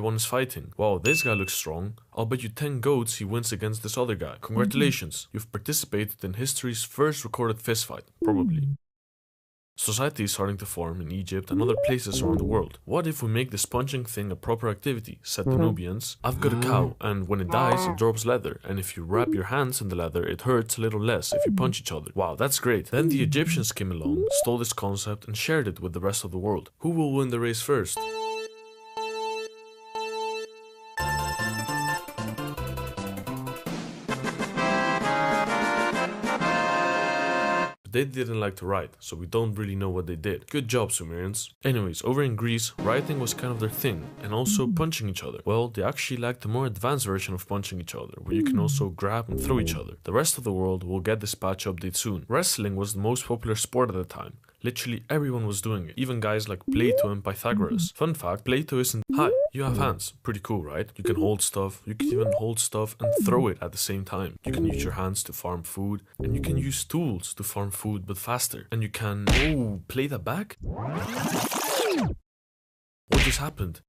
Everyone is fighting. Wow, this guy looks strong. I'll bet you 10 goats he wins against this other guy. Congratulations, you've participated in history's first recorded fistfight, probably. Society is starting to form in Egypt and other places around the world. What if we make this punching thing a proper activity, said the Nubians. I've got a cow, and when it dies, it drops leather, and if you wrap your hands in the leather, it hurts a little less if you punch each other. Wow, that's great. Then the Egyptians came along, stole this concept, and shared it with the rest of the world. Who will win the race first? They didn't like to write, so we don't really know what they did. Good job, Sumerians. Anyways, over in Greece, writing was kind of their thing, and also punching each other. Well, they actually liked the more advanced version of punching each other, where you can also grab and throw each other. The rest of the world will get this patch update soon. Wrestling was the most popular sport at the time. Literally everyone was doing it, even guys like Plato and Pythagoras. Fun fact, Plato isn't, hi, you have hands. Pretty cool, right? You can hold stuff, you can even hold stuff and throw it at the same time. You can use your hands to farm food, and you can use tools to farm food but faster. And you can, play that back? What just happened?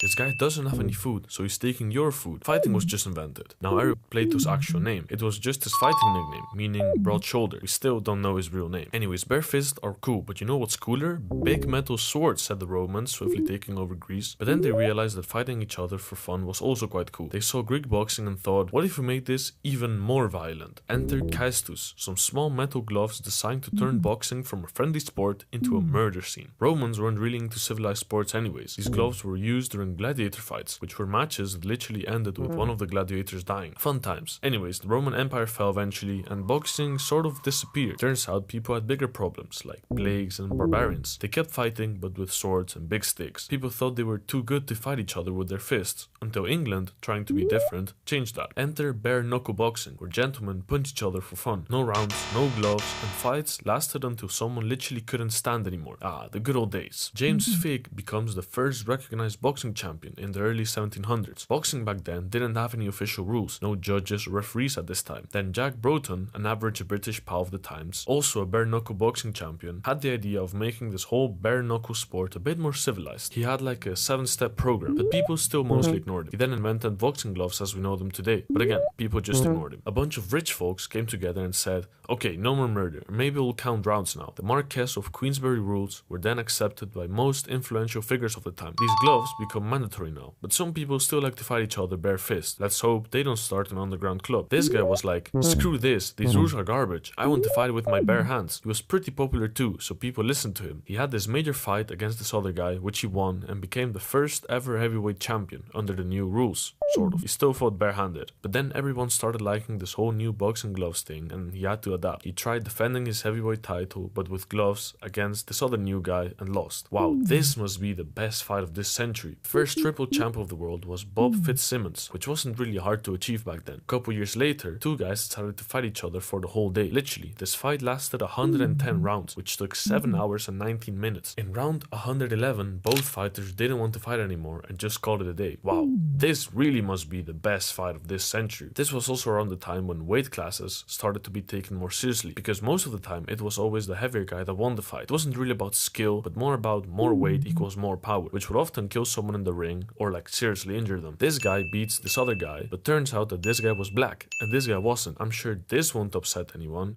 This guy doesn't have any food, so he's taking your food. Fighting was just invented. Now, I Plato's actual name. It was just his fighting nickname, meaning broad shoulder. We still don't know his real name. Anyways, bare fists are cool, but you know what's cooler? Big metal swords, said the Romans, swiftly taking over Greece. But then they realized that fighting each other for fun was also quite cool. They saw Greek boxing and thought, what if we made this even more violent? Enter kaistus, some small metal gloves designed to turn boxing from a friendly sport into a murder scene. Romans weren't really into civilized sports anyways. These gloves were used during gladiator fights, which were matches that literally ended with one of the gladiators dying. Fun times. Anyways, the Roman Empire fell eventually, and boxing sort of disappeared. Turns out people had bigger problems, like plagues and barbarians. They kept fighting, but with swords and big sticks. People thought they were too good to fight each other with their fists, until England, trying to be different, changed that. Enter bare knuckle boxing, where gentlemen punch each other for fun. No rounds, no gloves, and fights lasted until someone literally couldn't stand anymore. The good old days. James Figg becomes the first recognized boxing champion in the early 1700s. Boxing back then didn't have any official rules, no judges or referees at this time. Then Jack Broughton, an average British pal of the times, also a bare knuckle boxing champion, had the idea of making this whole bare knuckle sport a bit more civilized. He had like a 7-step program, but people still mostly ignored him. He then invented boxing gloves as we know them today, but again, people just ignored him. A bunch of rich folks came together and said, okay, no more murder, maybe we'll count rounds now. The Marquess of Queensberry rules were then accepted by most influential figures of the time. These gloves become mandatory now, but some people still like to fight each other bare fist. Let's hope they don't start an underground club. This guy was like, screw this, these rules are garbage, I want to fight with my bare hands. He was pretty popular too, so people listened to him. He had this major fight against this other guy, which he won, and became the first ever heavyweight champion under the new rules, sort of. He still fought barehanded, but then everyone started liking this whole new boxing gloves thing, and he had to adapt. He tried defending his heavyweight title, but with gloves against this other new guy, and lost. Wow, this must be the best fight of this century. First triple champ of the world was Bob Fitzsimmons, which wasn't really hard to achieve back then. A couple years later, two guys decided to fight each other for the whole day. Literally, this fight lasted 110 rounds, which took 7 hours and 19 minutes. In round 111, both fighters didn't want to fight anymore and just called it a day. Wow, this really must be the best fight of this century. This was also around the time when weight classes started to be taken more seriously, because most of the time it was always the heavier guy that won the fight. It wasn't really about skill, but more about more weight equals more power, which would often kill someone in the ring or like seriously injure them. This guy beats this other guy, but turns out that this guy was black and this guy wasn't. I'm sure this won't upset anyone.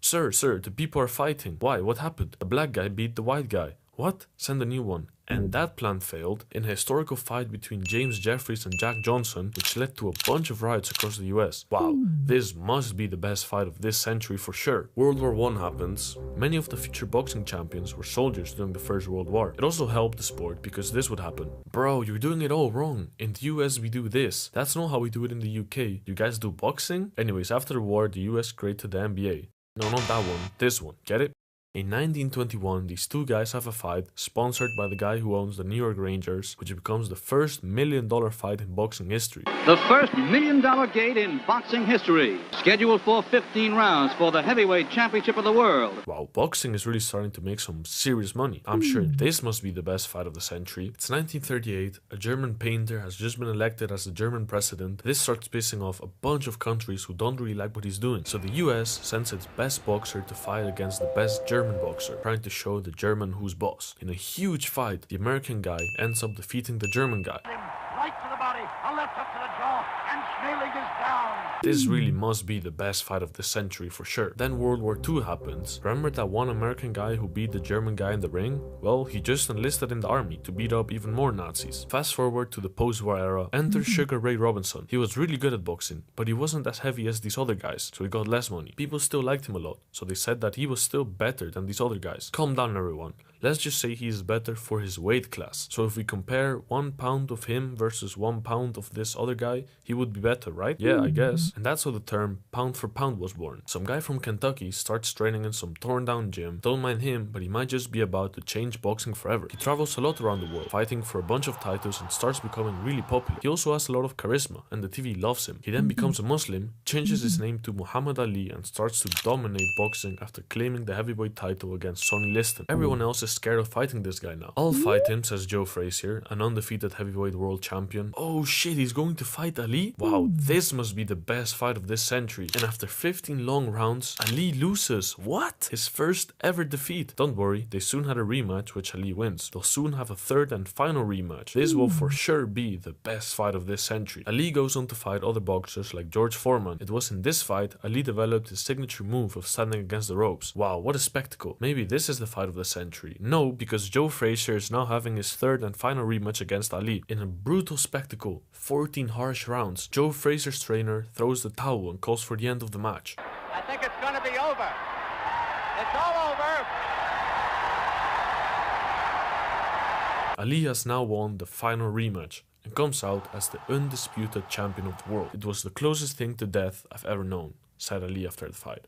Sir, the people are fighting. Why? What happened? The black guy beat the white guy. What? Send a new one. And that plan failed in a historical fight between James Jeffries and Jack Johnson, which led to a bunch of riots across the US. Wow, this must be the best fight of this century for sure. World War I happens. Many of the future boxing champions were soldiers during the First World War. It also helped the sport because this would happen. Bro, you're doing it all wrong. In the US we do this. That's not how we do it in the UK. You guys do boxing? Anyways, after the war, the US created the NBA. No, not that one. This one. Get it? In 1921, these two guys have a fight sponsored by the guy who owns the New York Rangers, which becomes the first $1 million fight in boxing history. The first $1 million gate in boxing history, scheduled for 15 rounds for the heavyweight championship of the world. Wow, boxing is really starting to make some serious money. I'm sure this must be the best fight of the century. It's 1938, a German painter has just been elected as the German president. This starts pissing off a bunch of countries who don't really like what he's doing. So the US sends its best boxer to fight against the best German German boxer, trying to show the German who's boss. In a huge fight, the American guy ends up defeating the German guy. Right to the body, a left hook to the jaw, and Schmeling is down. This really must be the best fight of this century for sure. Then World War II happens. Remember that one American guy who beat the German guy in the ring? Well, he just enlisted in the army to beat up even more Nazis. Fast forward to the post-war era, enter Sugar Ray Robinson. He was really good at boxing, but he wasn't as heavy as these other guys, so he got less money. People still liked him a lot, so they said that he was still better than these other guys. Calm down everyone. Let's just say he is better for his weight class. So if we compare 1 pound of him versus 1 pound of this other guy, he would be better, right? Yeah, I guess. And that's how the term pound for pound was born. Some guy from Kentucky starts training in some torn down gym. Don't mind him, but he might just be about to change boxing forever. He travels a lot around the world, fighting for a bunch of titles and starts becoming really popular. He also has a lot of charisma and the TV loves him. He then becomes a Muslim, changes his name to Muhammad Ali and starts to dominate boxing after claiming the heavyweight title against Sonny Liston. Everyone else is scared of fighting this guy now. I'll fight him, says Joe Frazier, an undefeated heavyweight world champion. Oh shit, he's going to fight Ali? Wow, this must be the best fight of this century. And after 15 long rounds, Ali loses. What? His first ever defeat. Don't worry, they soon had a rematch which Ali wins. They'll soon have a third and final rematch. This will for sure be the best fight of this century. Ali goes on to fight other boxers like George Foreman. It was in this fight Ali developed his signature move of standing against the ropes. Wow, what a spectacle. Maybe this is the fight of the century. No, because Joe Frazier is now having his third and final rematch against Ali. In a brutal spectacle, 14 harsh rounds, Joe Frazier's trainer throws the towel and calls for the end of the match. I think it's going to be over. It's all over. Ali has now won the final rematch and comes out as the undisputed champion of the world. It was the closest thing to death I've ever known, said Ali after the fight.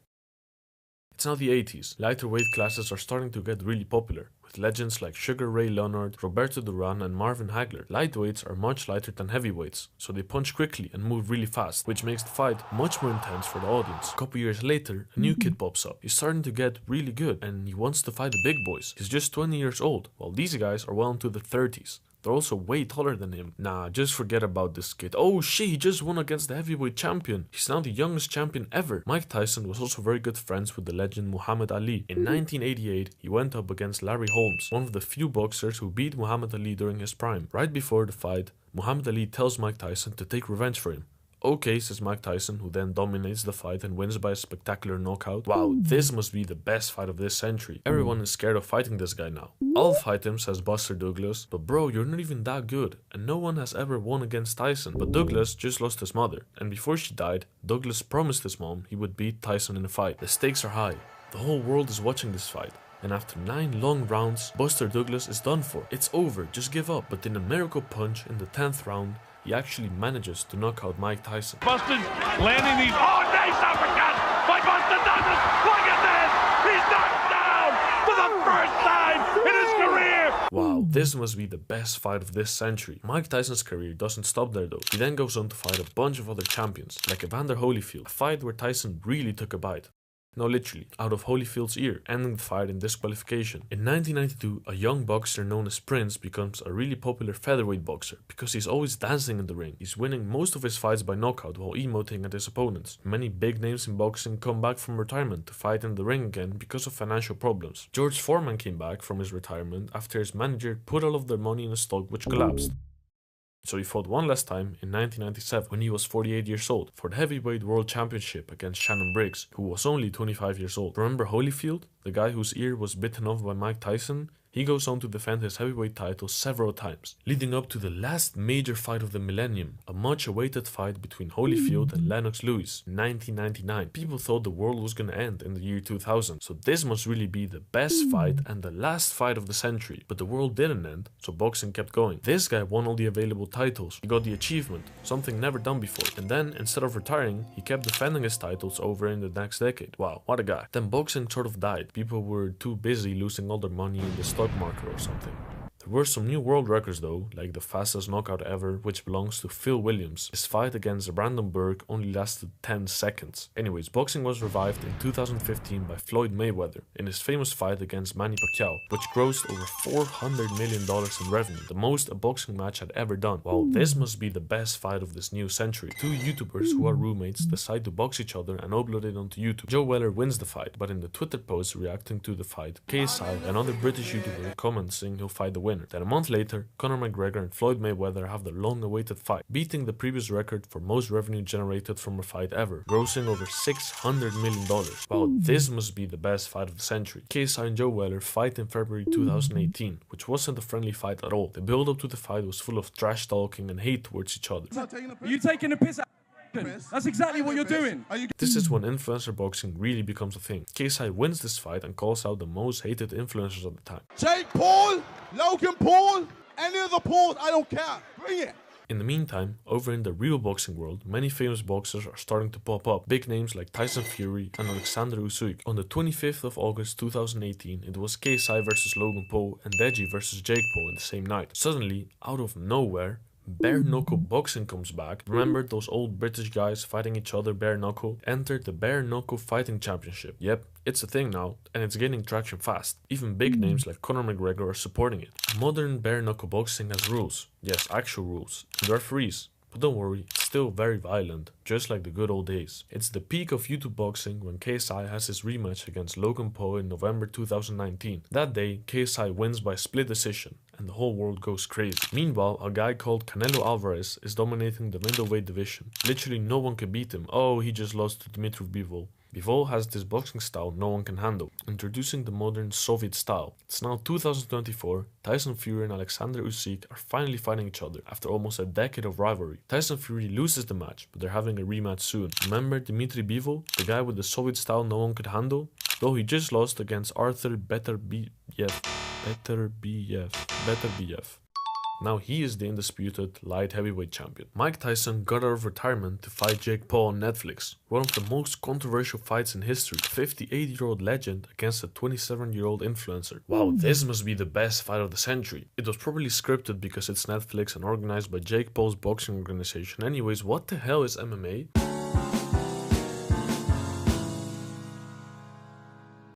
It's now the 80s. Lighter weight classes are starting to get really popular, with legends like Sugar Ray Leonard, Roberto Duran and Marvin Hagler. Lightweights are much lighter than heavyweights, so they punch quickly and move really fast, which makes the fight much more intense for the audience. A couple years later, a new kid pops up. He's starting to get really good, and he wants to fight the big boys. He's just 20 years old, while these guys are well into their 30s. They're also way taller than him. Nah, just forget about this kid. Oh shit, he just won against the heavyweight champion. He's now the youngest champion ever. Mike Tyson was also very good friends with the legend Muhammad Ali. In 1988, he went up against Larry Holmes, one of the few boxers who beat Muhammad Ali during his prime. Right before the fight, Muhammad Ali tells Mike Tyson to take revenge for him. Okay, says Mike Tyson, who then dominates the fight and wins by a spectacular knockout. Wow, this must be the best fight of this century. Everyone is scared of fighting this guy now. I'll fight him, says Buster Douglas, but bro, you're not even that good, and no one has ever won against Tyson. But Douglas just lost his mother, and before she died, Douglas promised his mom he would beat Tyson in a fight. The stakes are high. The whole world is watching this fight. And after 9 long rounds, Buster Douglas is done for. It's over, just give up. But in a miracle punch in the 10th round, he actually manages to knock out Mike Tyson. Buster landing these. Oh, nice uppercut by Buster Douglas. Look at this. He's knocked down for the first time in his career. Wow, this must be the best fight of this century. Mike Tyson's career doesn't stop there though. He then goes on to fight a bunch of other champions, like Evander Holyfield, a fight where Tyson really took a bite. No, literally, out of Holyfield's ear, ending the fight in disqualification. In 1992, a young boxer known as Prince becomes a really popular featherweight boxer because he's always dancing in the ring. He's winning most of his fights by knockout while emoting at his opponents. Many big names in boxing come back from retirement to fight in the ring again because of financial problems. George Foreman came back from his retirement after his manager put all of their money in a stock which collapsed. So he fought one last time in 1997 when he was 48 years old for the heavyweight world championship against Shannon Briggs, who was only 25 years old. Remember Holyfield, the guy whose ear was bitten off by Mike Tyson? He goes on to defend his heavyweight title several times, leading up to the last major fight of the millennium, a much-awaited fight between Holyfield and Lennox Lewis in 1999. People thought the world was gonna end in the year 2000, so this must really be the best fight and the last fight of the century. But the world didn't end, so boxing kept going. This guy won all the available titles, he got the achievement, something never done before, and then instead of retiring, he kept defending his titles over in the next decade. Wow, what a guy. Then boxing sort of died. People were too busy losing all their money in the stock market or something. There were some new world records though, like the fastest knockout ever, which belongs to Phil Williams. His fight against Brandon Burke only lasted 10 seconds. Anyways, boxing was revived in 2015 by Floyd Mayweather in his famous fight against Manny Pacquiao, which grossed over $400 million in revenue, the most a boxing match had ever done. Wow, this must be the best fight of this new century. Two YouTubers who are roommates decide to box each other and upload it onto YouTube. Joe Weller wins the fight, but in the Twitter post reacting to the fight, KSI, another British YouTuber, comments saying he'll fight the winner. Then a month later, Conor McGregor and Floyd Mayweather have the long-awaited fight, beating the previous record for most revenue generated from a fight ever, grossing over $600 million. Wow, this must be the best fight of the century. KSI and Joe Weller fight in February 2018, which wasn't a friendly fight at all. The build-up to the fight was full of trash talking and hate towards each other. Are you taking a piss out? That's exactly what you're doing. This is when influencer boxing really becomes a thing. KSI wins this fight and calls out the most hated influencers at the time. Jake Paul, Logan Paul, any of the Pauls, I don't care. Bring it. In the meantime, over in the real boxing world, many famous boxers are starting to pop up. Big names like Tyson Fury and Alexander Usyk. On the 25th of August 2018, it was KSI versus Logan Paul and Deji versus Jake Paul in the same night. Suddenly, out of nowhere, bare knuckle boxing comes back. Remember those old British guys fighting each other bare knuckle? Entered the bare knuckle fighting championship. Yep, it's a thing now, and it's gaining traction fast. Even big names like Conor McGregor are supporting it. Modern bare knuckle boxing has rules. Yes, actual rules. And referees. But don't worry, it's still very violent, just like the good old days. It's the peak of YouTube boxing when KSI has his rematch against Logan Paul in November 2019. That day, KSI wins by split decision, and the whole world goes crazy. Meanwhile, a guy called Canelo Alvarez is dominating the middleweight division. Literally no one can beat him. Oh, he just lost to Dmitry Bivol. Bivol has this boxing style no one can handle, introducing the modern Soviet style. It's now 2024, Tyson Fury and Alexander Usyk are finally fighting each other after almost a decade of rivalry. Tyson Fury loses the match, but they're having a rematch soon. Remember Dmitry Bivol, the guy with the Soviet style no one could handle? Though he just lost against Arthur Beterbiev. Now he is the undisputed light heavyweight champion. Mike Tyson got out of retirement to fight Jake Paul on Netflix. One of the most controversial fights in history. 58-year-old legend against a 27-year-old influencer. Wow, this must be the best fight of the century. It was probably scripted because it's Netflix and organized by Jake Paul's boxing organization. Anyways, what the hell is MMA?